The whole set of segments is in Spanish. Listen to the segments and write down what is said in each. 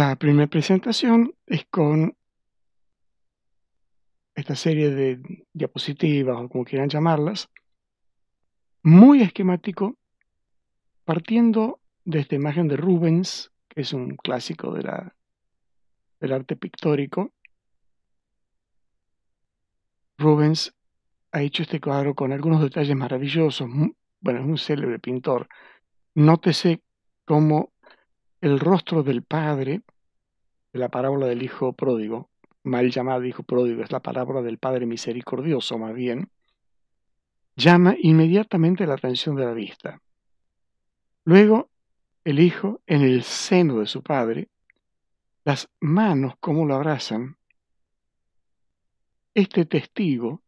La primera presentación es con esta serie de diapositivas o como quieran llamarlas, muy esquemático, partiendo de esta imagen de Rubens, que es un clásico del arte pictórico. Rubens ha hecho este cuadro con algunos detalles maravillosos. Bueno, es un célebre pintor. Nótese cómo el rostro del padre, de la parábola del hijo pródigo, mal llamado hijo pródigo, es la parábola del padre misericordioso más bien, llama inmediatamente la atención de la vista. Luego, el hijo en el seno de su padre, las manos como lo abrazan, este testigo,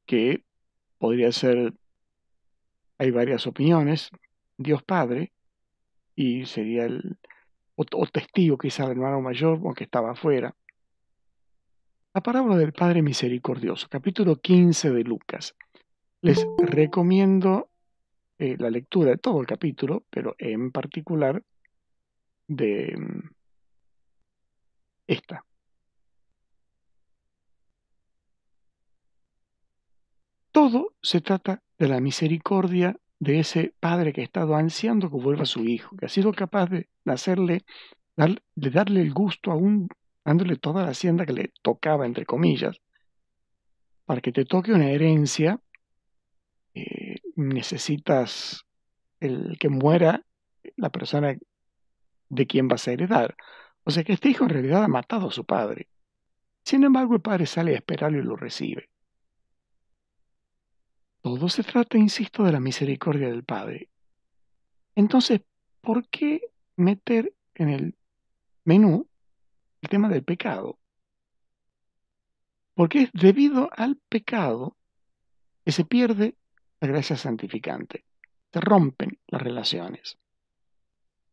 que podría ser, hay varias opiniones, Dios Padre, y sería o testigo quizá el hermano mayor, aunque estaba afuera. La parábola del Padre Misericordioso, capítulo 15 de Lucas. Les recomiendo la lectura de todo el capítulo, pero en particular de esta. Todo se trata de la misericordia de ese padre que ha estado ansiando que vuelva su hijo, que ha sido capaz de darle el gusto aún, dándole toda la hacienda que le tocaba, entre comillas, para que te toque una herencia, necesitas el que muera la persona de quien vas a heredar. O sea que este hijo en realidad ha matado a su padre. Sin embargo, el padre sale a esperarlo y lo recibe. Todo se trata, insisto, de la misericordia del Padre. Entonces, ¿por qué meter en el menú el tema del pecado? Porque es debido al pecado que se pierde la gracia santificante. Se rompen las relaciones.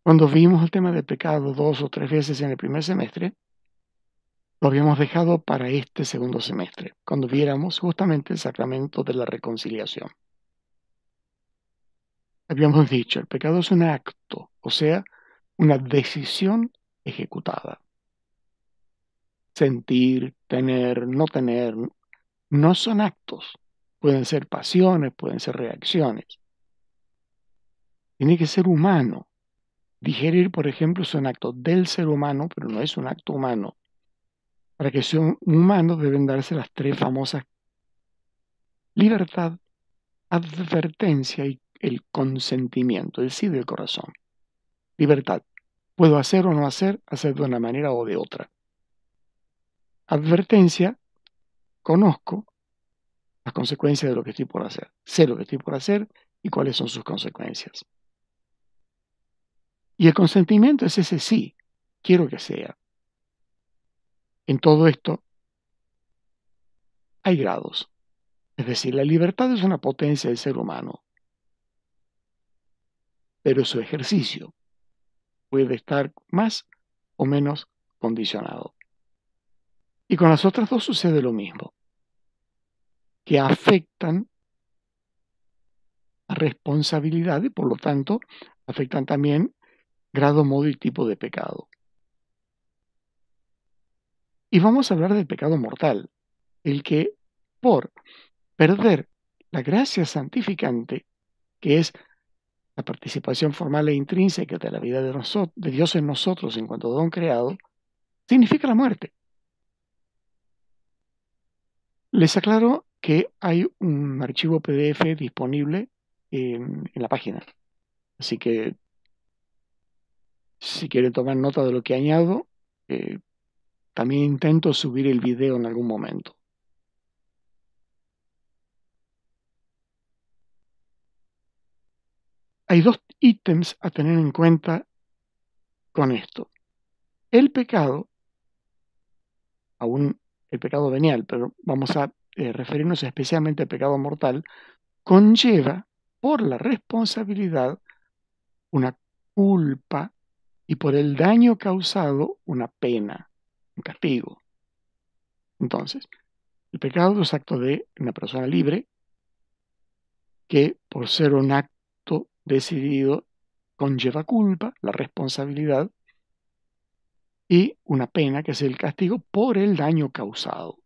Cuando vimos el tema del pecado 2 o 3 veces en el primer semestre, lo habíamos dejado para este segundo semestre, cuando viéramos justamente el sacramento de la reconciliación. Habíamos dicho, el pecado es un acto, o sea, una decisión ejecutada. Sentir, tener, no son actos. Pueden ser pasiones, pueden ser reacciones. Tiene que ser humano. Digerir, por ejemplo, es un acto del ser humano, pero no es un acto humano. Para que sea un humano deben darse las 3 famosas: libertad, advertencia y el consentimiento, el sí del corazón. Libertad. Puedo hacer o no hacer de una manera o de otra. Advertencia. Conozco las consecuencias de lo que estoy por hacer. Sé lo que estoy por hacer y cuáles son sus consecuencias. Y el consentimiento es ese sí, quiero que sea. En todo esto hay grados. Es decir, la libertad es una potencia del ser humano, pero su ejercicio puede estar más o menos condicionado. Y con las otras dos sucede lo mismo, que afectan a responsabilidad y por lo tanto afectan también grado, modo y tipo de pecado. Y vamos a hablar del pecado mortal, el que por perder la gracia santificante, que es la participación formal e intrínseca de la vida de Dios en nosotros en cuanto don creado, significa la muerte. Les aclaro que hay un archivo PDF disponible en la página. Así que si quieren tomar nota de lo que añado, también intento subir el video en algún momento. Hay 2 ítems a tener en cuenta con esto. El pecado, aún el pecado venial, pero vamos a referirnos especialmente al pecado mortal, conlleva por la responsabilidad una culpa y por el daño causado una pena, un castigo. Entonces, el pecado es acto de una persona libre que por ser un acto decidido conlleva culpa, la responsabilidad, y una pena, que es el castigo por el daño causado.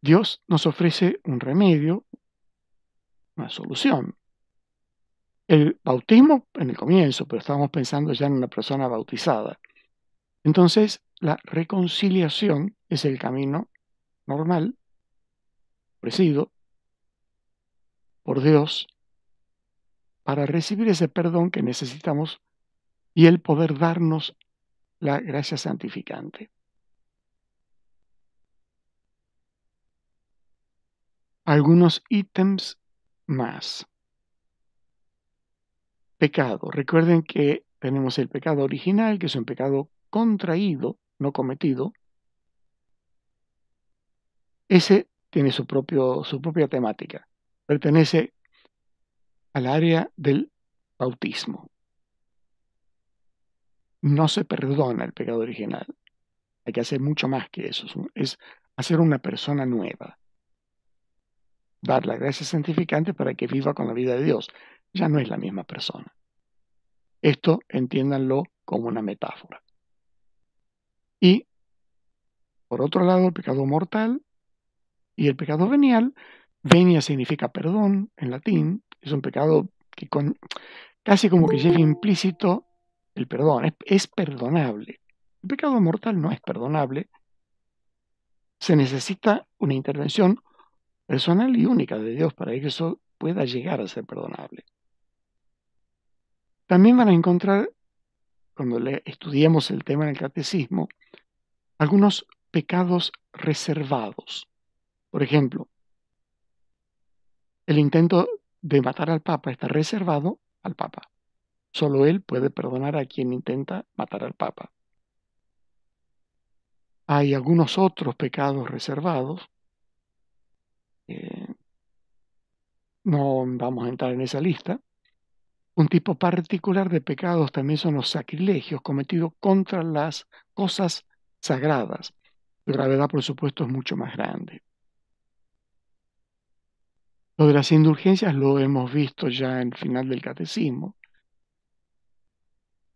Dios nos ofrece un remedio, una solución. El bautismo en el comienzo, pero estábamos pensando ya en una persona bautizada. Entonces, la reconciliación es el camino normal, ofrecido por Dios, para recibir ese perdón que necesitamos y el poder darnos la gracia santificante. Algunos ítems más. Pecado. Recuerden que tenemos el pecado original, que es un pecado contraído, no cometido. Ese tiene su propia temática. Pertenece al área del bautismo. No se perdona el pecado original. Hay que hacer mucho más que eso. Es hacer una persona nueva. Dar la gracia santificante para que viva con la vida de Dios. Ya no es la misma persona. Esto entiéndanlo como una metáfora. Y, por otro lado, el pecado mortal y el pecado venial. Venia significa perdón en latín. Es un pecado que casi como que lleva implícito el perdón. Es perdonable. El pecado mortal no es perdonable. Se necesita una intervención personal y única de Dios para que eso pueda llegar a ser perdonable. También van a encontrar, cuando estudiemos el tema en el catecismo, algunos pecados reservados. Por ejemplo, el intento de matar al Papa está reservado al Papa. Solo él puede perdonar a quien intenta matar al Papa. Hay algunos otros pecados reservados. No vamos a entrar en esa lista. Un tipo particular de pecados también son los sacrilegios cometidos contra las cosas sagradas. Su gravedad, por supuesto, es mucho más grande. Lo de las indulgencias lo hemos visto ya en el final del catecismo.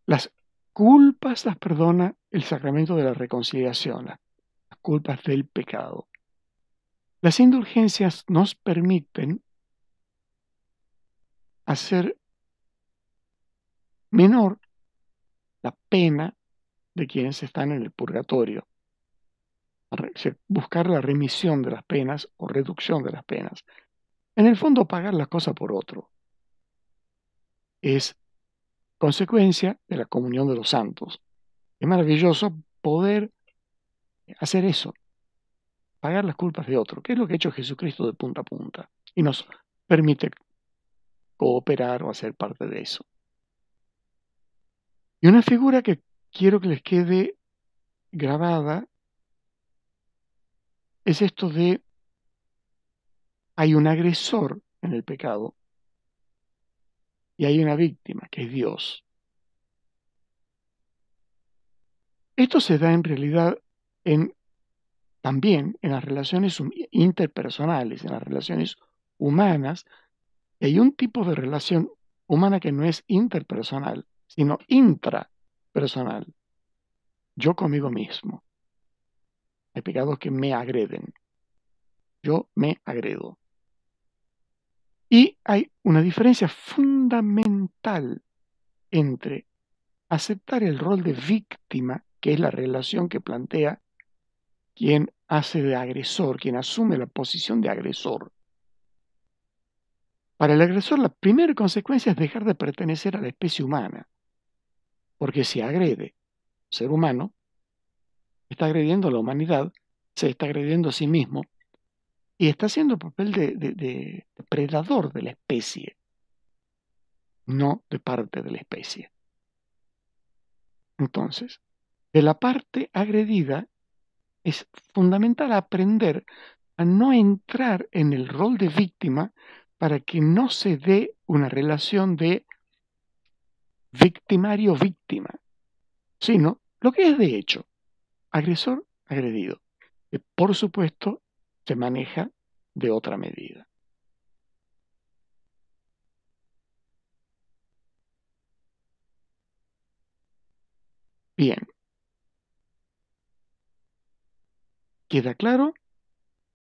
Las culpas las perdona el sacramento de la reconciliación, las culpas del pecado. Las indulgencias nos permiten hacer menor la pena de quienes están en el purgatorio, buscar la remisión de las penas o reducción de las penas. En el fondo, pagar la cosa por otro es consecuencia de la comunión de los santos. Es maravilloso poder hacer eso, pagar las culpas de otro, que es lo que ha hecho Jesucristo de punta a punta, y nos permite cooperar o hacer parte de eso. Y una figura que quiero que les quede grabada es esto de: hay un agresor en el pecado y hay una víctima, que es Dios. Esto se da en realidad también en las relaciones interpersonales, en las relaciones humanas. Y hay un tipo de relación humana que no es interpersonal, sino intrapersonal. Yo conmigo mismo. Hay pecados que me agreden. Yo me agredo. Y hay una diferencia fundamental entre aceptar el rol de víctima, que es la relación que plantea quien hace de agresor, quien asume la posición de agresor. Para el agresor, la primera consecuencia es dejar de pertenecer a la especie humana, porque si agrede ser humano, está agrediendo a la humanidad, se está agrediendo a sí mismo y está haciendo el papel de predador de la especie, no de parte de la especie. Entonces, de la parte agredida es fundamental aprender a no entrar en el rol de víctima para que no se dé una relación de victimario-víctima, sino lo que es de hecho, agresor-agredido, que por supuesto se maneja de otra medida. Bien, ¿queda claro?